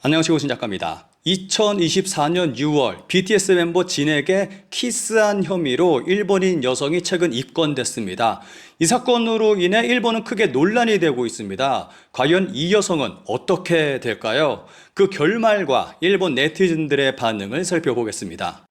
안녕하세요, 신 작가입니다. 2024년 6월 BTS 멤버 진에게 키스한 혐의로 일본인 여성이 최근 입건됐습니다. 이 사건으로 인해 일본은 크게 논란이 되고 있습니다. 과연 이 여성은 어떻게 될까요? 그 결말과 일본 네티즌들의 반응을 살펴보겠습니다.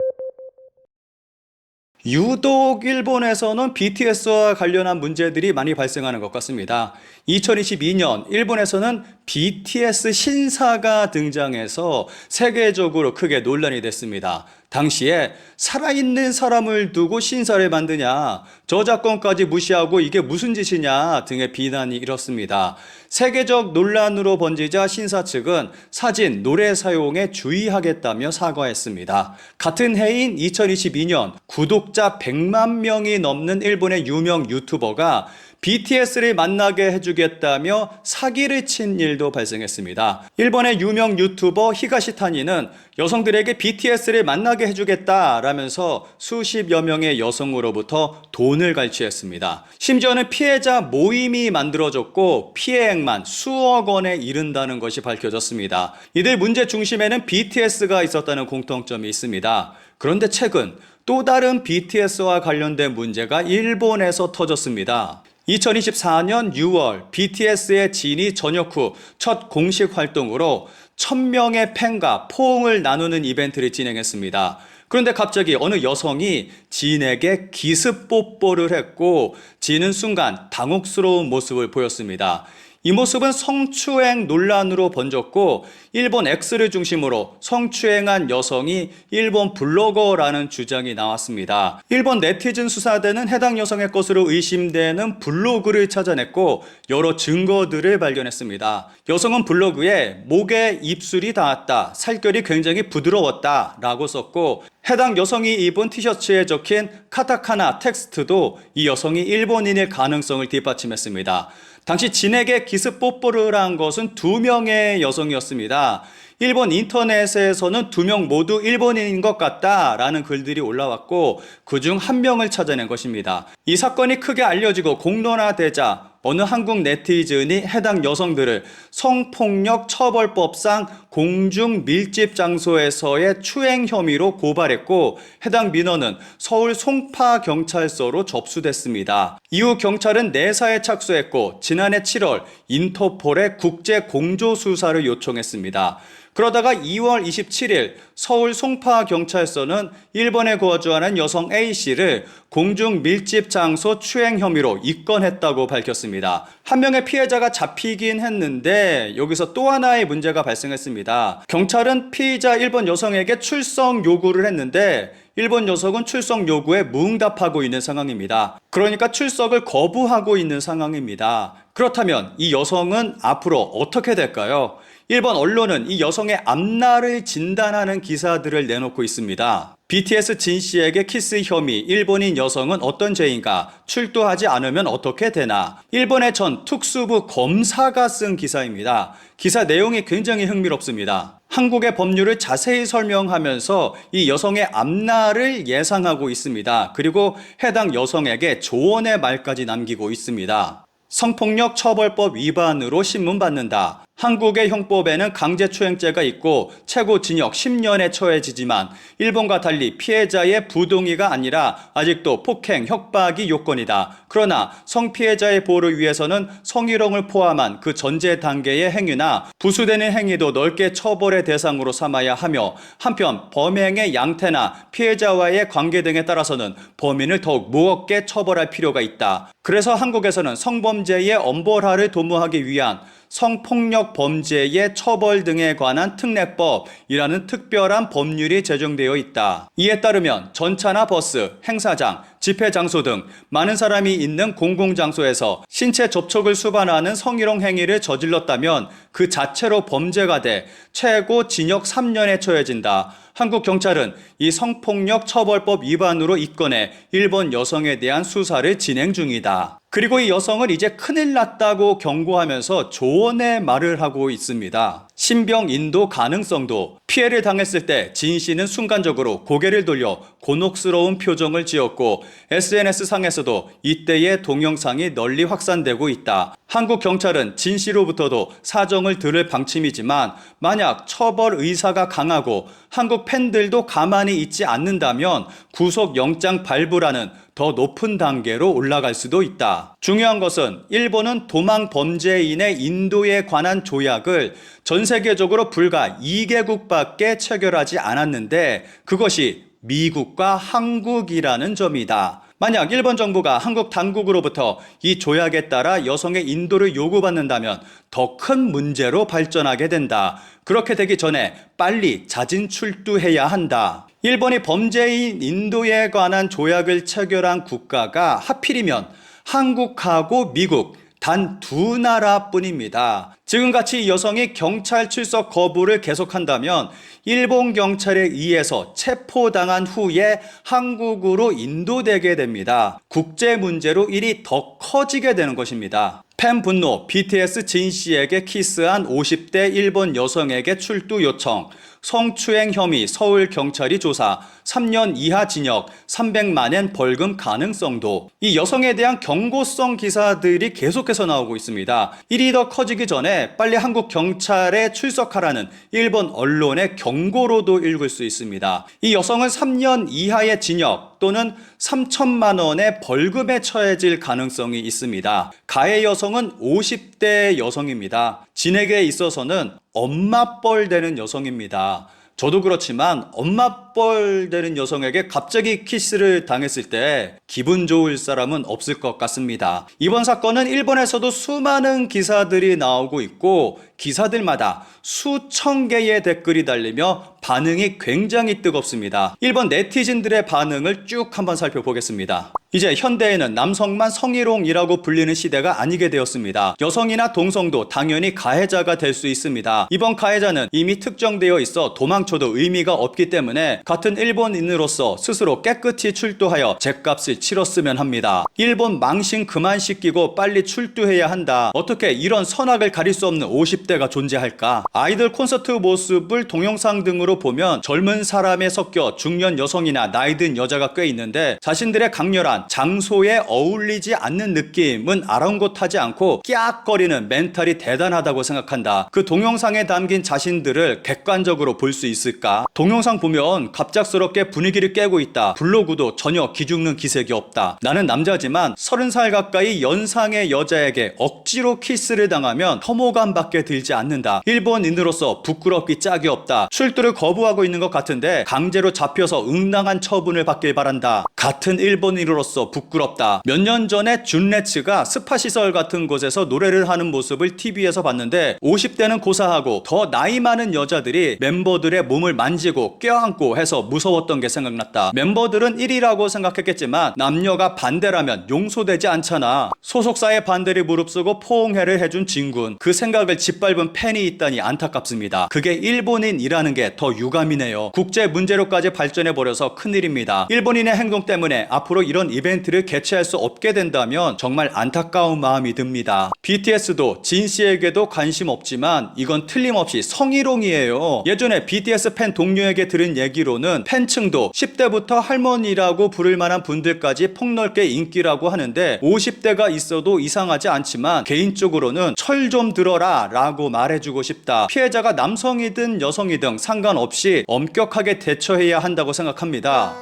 유독 일본에서는 BTS와 관련한 문제들이 많이 발생하는 것 같습니다. 2022년 일본에서는 BTS 신사가 등장해서 세계적으로 크게 논란이 됐습니다. 당시에 살아있는 사람을 두고 신사를 만드냐, 저작권까지 무시하고 이게 무슨 짓이냐 등의 비난이 일었습니다. 세계적 논란으로 번지자 신사 측은 사진, 노래 사용에 주의하겠다며 사과했습니다. 같은 해인 2022년 구독자 100만 명이 넘는 일본의 유명 유튜버가 BTS를 만나게 해주겠다며 사기를 친 일도 발생했습니다. 일본의 유명 유튜버 히가시타니는 여성들에게 BTS를 만나게 해주겠다라면서 수십여 명의 여성으로부터 돈을 갈취했습니다. 심지어는 피해자 모임이 만들어졌고 피해액만 수억 원에 이른다는 것이 밝혀졌습니다. 이들 문제 중심에는 BTS가 있었다는 공통점이 있습니다. 그런데 최근 또 다른 BTS와 관련된 문제가 일본에서 터졌습니다. 2024년 6월 BTS의 진이 전역 후 첫 공식 활동으로 1000명의 팬과 포옹을 나누는 이벤트를 진행했습니다. 그런데 갑자기 어느 여성이 진에게 기습 뽀뽀를 했고 진은 순간 당혹스러운 모습을 보였습니다. 이 모습은 성추행 논란으로 번졌고 일본 X를 중심으로 성추행한 여성이 일본 블로거라는 주장이 나왔습니다. 일본 네티즌 수사대는 해당 여성의 것으로 의심되는 블로그를 찾아냈고 여러 증거들을 발견했습니다. 여성은 블로그에 목에 입술이 닿았다, 살결이 굉장히 부드러웠다 라고 썼고 해당 여성이 입은 티셔츠에 적힌 카타카나 텍스트도 이 여성이 일본인일 가능성을 뒷받침했습니다. 당시 진에게 기습 뽀뽀를 한 것은 2명의 여성이었습니다. 일본 인터넷에서는 2명 모두 일본인인 것 같다라는 글들이 올라왔고 그중 1명을 찾아낸 것입니다. 이 사건이 크게 알려지고 공론화되자 어느 한국 네티즌이 해당 여성들을 성폭력 처벌법상 공중 밀집 장소에서의 추행 혐의로 고발했고 해당 민원은 서울 송파경찰서로 접수됐습니다. 이후 경찰은 내사에 착수했고 지난해 7월 인터폴에 국제 공조수사를 요청했습니다. 그러다가 2월 27일 서울 송파경찰서는 일본에 거주하는 여성 A씨를 공중 밀집 장소 추행 혐의로 입건했다고 밝혔습니다. 한 명의 피해자가 잡히긴 했는데 여기서 또 하나의 문제가 발생했습니다. 경찰은 피의자 일본 여성에게 출석 요구를 했는데 일본 여성은 출석 요구에 무응답하고 있는 상황입니다. 그러니까 출석을 거부하고 있는 상황입니다. 그렇다면 이 여성은 앞으로 어떻게 될까요? 일본 언론은 이 여성의 앞날을 진단하는 기사들을 내놓고 있습니다. BTS 진 씨에게 키스 혐의, 일본인 여성은 어떤 죄인가? 출두하지 않으면 어떻게 되나? 일본의 전 특수부 검사가 쓴 기사입니다. 기사 내용이 굉장히 흥미롭습니다. 한국의 법률을 자세히 설명하면서 이 여성의 앞날을 예상하고 있습니다. 그리고 해당 여성에게 조언의 말까지 남기고 있습니다. 성폭력 처벌법 위반으로 신문받는다. 한국의 형법에는 강제추행죄가 있고 최고 징역 10년에 처해지지만 일본과 달리 피해자의 부동의가 아니라 아직도 폭행, 협박이 요건이다. 그러나 성피해자의 보호를 위해서는 성희롱을 포함한 그 전제 단계의 행위나 부수되는 행위도 넓게 처벌의 대상으로 삼아야 하며 한편 범행의 양태나 피해자와의 관계 등에 따라서는 범인을 더욱 무겁게 처벌할 필요가 있다. 그래서 한국에서는 성범죄의 엄벌화를 도모하기 위한 성폭력 범죄의 처벌 등에 관한 특례법이라는 특별한 법률이 제정되어 있다. 이에 따르면 전차나 버스, 행사장, 집회 장소 등 많은 사람이 있는 공공장소에서 신체 접촉을 수반하는 성희롱 행위를 저질렀다면 그 자체로 범죄가 돼 최고 징역 3년에 처해진다. 한국 경찰은 이 성폭력 처벌법 위반으로 입건해 일본 여성에 대한 수사를 진행 중이다. 그리고 이 여성은 이제 큰일 났다고 경고하면서 조언의 말을 하고 있습니다. 신병 인도 가능성도. 피해를 당했을 때 진 씨는 순간적으로 고개를 돌려 곤혹스러운 표정을 지었고 SNS상에서도 이때의 동영상이 널리 확산되고 있다. 한국 경찰은 진 씨로부터도 사정을 들을 방침이지만 만약 처벌 의사가 강하고 한국 팬들도 가만히 있지 않는다면 구속영장 발부라는 더 높은 단계로 올라갈 수도 있다. 중요한 것은 일본은 도망 범죄인의 인도에 관한 조약을 전 세계적으로 불과 2개국밖에 체결하지 않았는데 그것이 미국과 한국이라는 점이다. 만약 일본 정부가 한국 당국으로부터 이 조약에 따라 여성의 인도를 요구받는다면 더 큰 문제로 발전하게 된다. 그렇게 되기 전에 빨리 자진 출두해야 한다. 일본이 범죄인 인도에 관한 조약을 체결한 국가가 하필이면 한국하고 미국 단 두 나라뿐입니다. 지금같이 여성이 경찰 출석 거부를 계속한다면 일본 경찰에 의해서 체포당한 후에 한국으로 인도되게 됩니다. 국제 문제로 일이 더 커지게 되는 것입니다. 팬 분노, BTS 진 씨에게 키스한 50대 일본 여성에게 출두 요청, 성추행 혐의 서울경찰이 조사, 3년 이하 징역, 300만 엔 벌금 가능성도. 이 여성에 대한 경고성 기사들이 계속해서 나오고 있습니다. 일이 더 커지기 전에 빨리 한국 경찰에 출석하라는 일본 언론의 경고로도 읽을 수 있습니다. 이 여성은 3년 이하의 징역 또는 3천만 원의 벌금에 처해질 가능성이 있습니다. 가해 여성은 50대 여성입니다. 진에게 있어서는 엄마뻘 되는 여성입니다. 저도 그렇지만 엄마뻘 되는 여성에게 갑자기 키스를 당했을 때 기분 좋을 사람은 없을 것 같습니다. 이번 사건은 일본에서도 수많은 기사들이 나오고 있고 기사들마다 수천 개의 댓글이 달리며 반응이 굉장히 뜨겁습니다. 일본 네티즌들의 반응을 쭉 한번 살펴보겠습니다. 이제 현대에는 남성만 성희롱이라고 불리는 시대가 아니게 되었습니다. 여성이나 동성도 당연히 가해자가 될 수 있습니다. 이번 가해자는 이미 특정되어 있어 도망쳐도 의미가 없기 때문에 같은 일본인으로서 스스로 깨끗이 출두하여 죗값을 치렀으면 합니다. 일본 망신 그만 시키고 빨리 출두해야 한다. 어떻게 이런 선악을 가릴 수 없는 50대가 존재할까? 아이들 콘서트 모습을 동영상 등으로 보면 젊은 사람에 섞여 중년 여성이나 나이 든 여자가 꽤 있는데 자신들의 강렬한 장소에 어울리지 않는 느낌은 아랑곳하지 않고 끼악거리는 멘탈이 대단하다고 생각한다. 그 동영상에 담긴 자신들을 객관적으로 볼 수 있을까? 동영상 보면 갑작스럽게 분위기를 깨고 있다. 블로그도 전혀 기죽는 기색이 없다. 나는 남자지만 30살 가까이 연상의 여자에게 억지로 키스를 당하면 혐오감밖에 들지 않는다. 일본인으로서 부끄럽기 짝이 없다. 출두를 거부하고 있는 것 같은데 강제로 잡혀서 응당한 처분을 받길 바란다. 같은 일본인으로서 부끄럽다. 몇 년 전에 준레츠가 스파시설 같은 곳에서 노래를 하는 모습을 TV에서 봤는데 50대는 고사하고 더 나이 많은 여자들이 멤버들의 몸을 만지고 껴안고 해서 무서웠던 게 생각났다. 멤버들은 1위라고 생각했겠지만 남녀가 반대라면 용서되지 않잖아. 소속사의 반대를 무릅쓰고 포옹회를 해준 진군. 그 생각을 짓밟은 팬이 있다니 안타깝습니다. 그게 일본인이라는 게 더 유감이네요. 국제 문제로까지 발전해버려서 큰일입니다. 일본인의 행동 때문에 앞으로 이런 이벤트를 개최할 수 없게 된다면 정말 안타까운 마음이 듭니다. BTS도 진 씨에게도 관심 없지만 이건 틀림없이 성희롱이에요. 예전에 BTS 팬 동료에게 들은 얘기로는 팬층도 10대부터 할머니라고 부를 만한 분들까지 폭넓게 인기라고 하는데 50대가 있어도 이상하지 않지만 개인적으로는 철 좀 들어라 라고 말해주고 싶다. 피해자가 남성이든 여성이든 상관없이 엄격하게 대처해야 한다고 생각합니다.